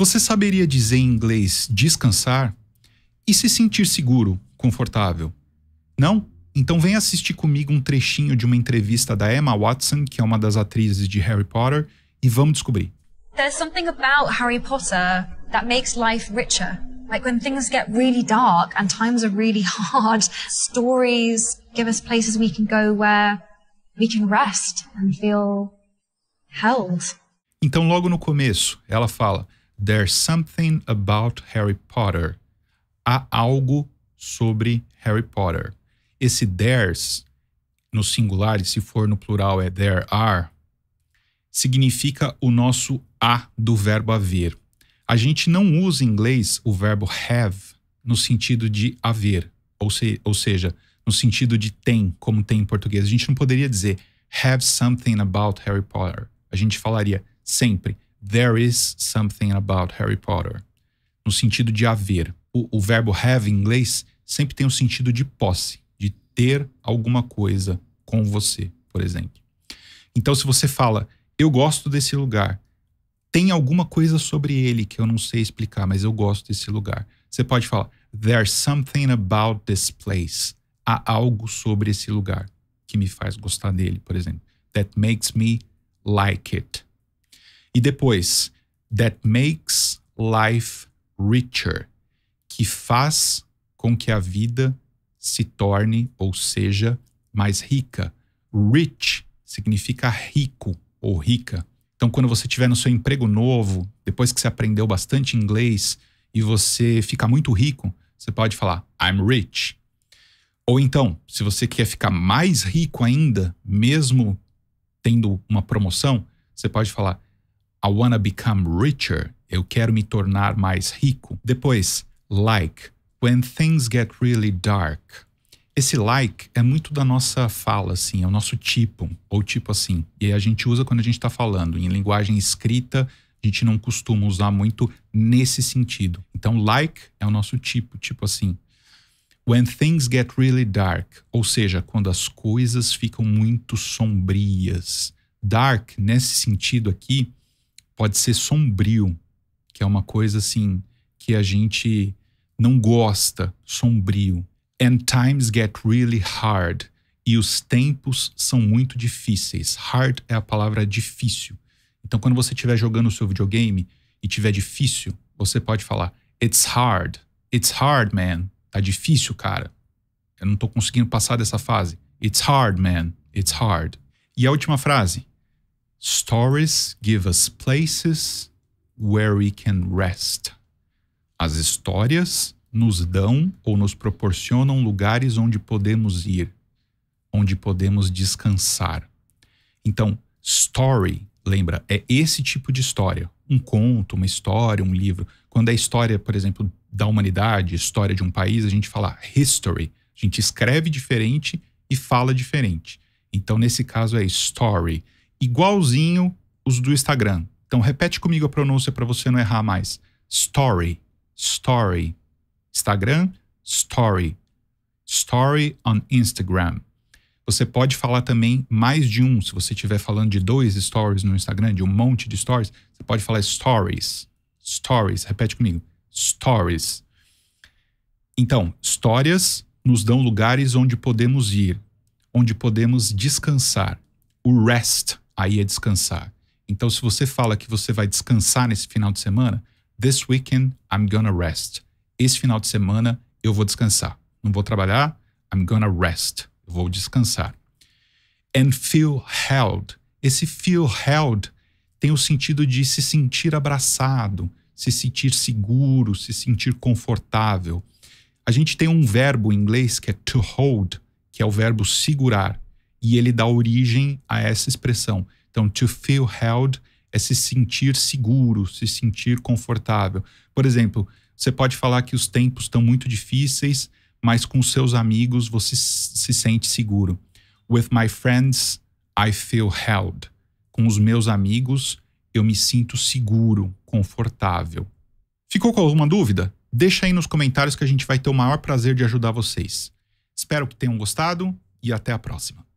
Você saberia dizer em inglês descansar? E se sentir seguro, confortável? Não? Então vem assistir comigo um trechinho de uma entrevista da Emma Watson, que é uma das atrizes de Harry Potter, e vamos descobrir. There's something about Harry Potter that makes life richer. Like when things get really dark and times are really hard, stories give us places we can go where we can rest and feel held. Então logo no começo, ela fala: There's something about Harry Potter. Há algo sobre Harry Potter. Esse there's, no singular, e se for no plural é there are, significa o nosso há do verbo haver. A gente não usa em inglês o verbo have no sentido de haver, ou seja, no sentido de tem, como tem em português. A gente não poderia dizer have something about Harry Potter. A gente falaria sempre there is something about Harry Potter, no sentido de haver. O verbo have em inglês sempre tem o sentido de posse, de ter alguma coisa com você, por exemplo. Então, se você fala, eu gosto desse lugar, tem alguma coisa sobre ele que eu não sei explicar, mas eu gosto desse lugar. Você pode falar, there's something about this place. Há algo sobre esse lugar que me faz gostar dele, por exemplo. That makes me like it. E depois, that makes life richer, que faz com que a vida se torne ou seja mais rica. Rich significa rico ou rica. Então, quando você estiver no seu emprego novo, depois que você aprendeu bastante inglês e você ficar muito rico, você pode falar, I'm rich. Ou então, se você quer ficar mais rico ainda, mesmo tendo uma promoção, você pode falar, I wanna become richer. Eu quero me tornar mais rico. Depois, like, when things get really dark. Esse like é muito da nossa fala, assim, é o nosso tipo, ou tipo assim. E a gente usa quando a gente está falando. Em linguagem escrita, a gente não costuma usar muito nesse sentido. Então, like é o nosso tipo assim. When things get really dark, ou seja, quando as coisas ficam muito sombrias. Dark, nesse sentido aqui, pode ser sombrio, que é uma coisa assim que a gente não gosta, sombrio. And times get really hard. E os tempos são muito difíceis. Hard é a palavra difícil. Então, quando você estiver jogando o seu videogame e tiver difícil, você pode falar It's hard. It's hard, man. Tá difícil, cara. Eu não tô conseguindo passar dessa fase. It's hard, man. It's hard. E a última frase. Stories give us places where we can rest. As histórias nos dão ou nos proporcionam lugares onde podemos ir, onde podemos descansar. Então, story, lembra, é esse tipo de história. Um conto, uma história, um livro. Quando é história, por exemplo, da humanidade, história de um país, a gente fala history. A gente escreve diferente e fala diferente. Então, nesse caso é story. Igualzinho os do Instagram. Então, repete comigo a pronúncia para você não errar mais. Story, story. Instagram, story. Story on Instagram. Você pode falar também mais de um. Se você estiver falando de 2 stories no Instagram, de um monte de stories, você pode falar stories. Stories. Repete comigo. Stories. Então, histórias nos dão lugares onde podemos ir, onde podemos descansar. O rest, aí é descansar. Então, se você fala que você vai descansar nesse final de semana, this weekend I'm gonna rest. Esse final de semana eu vou descansar. Não vou trabalhar, I'm gonna rest. Eu vou descansar. And feel held. Esse feel held tem o sentido de se sentir abraçado, se sentir seguro, se sentir confortável. A gente tem um verbo em inglês que é to hold, que é o verbo segurar. E ele dá origem a essa expressão. Então, to feel held é se sentir seguro, se sentir confortável. Por exemplo, você pode falar que os tempos estão muito difíceis, mas com seus amigos você se sente seguro. With my friends, I feel held. Com os meus amigos, eu me sinto seguro, confortável. Ficou com alguma dúvida? Deixa aí nos comentários que a gente vai ter o maior prazer de ajudar vocês. Espero que tenham gostado e até a próxima.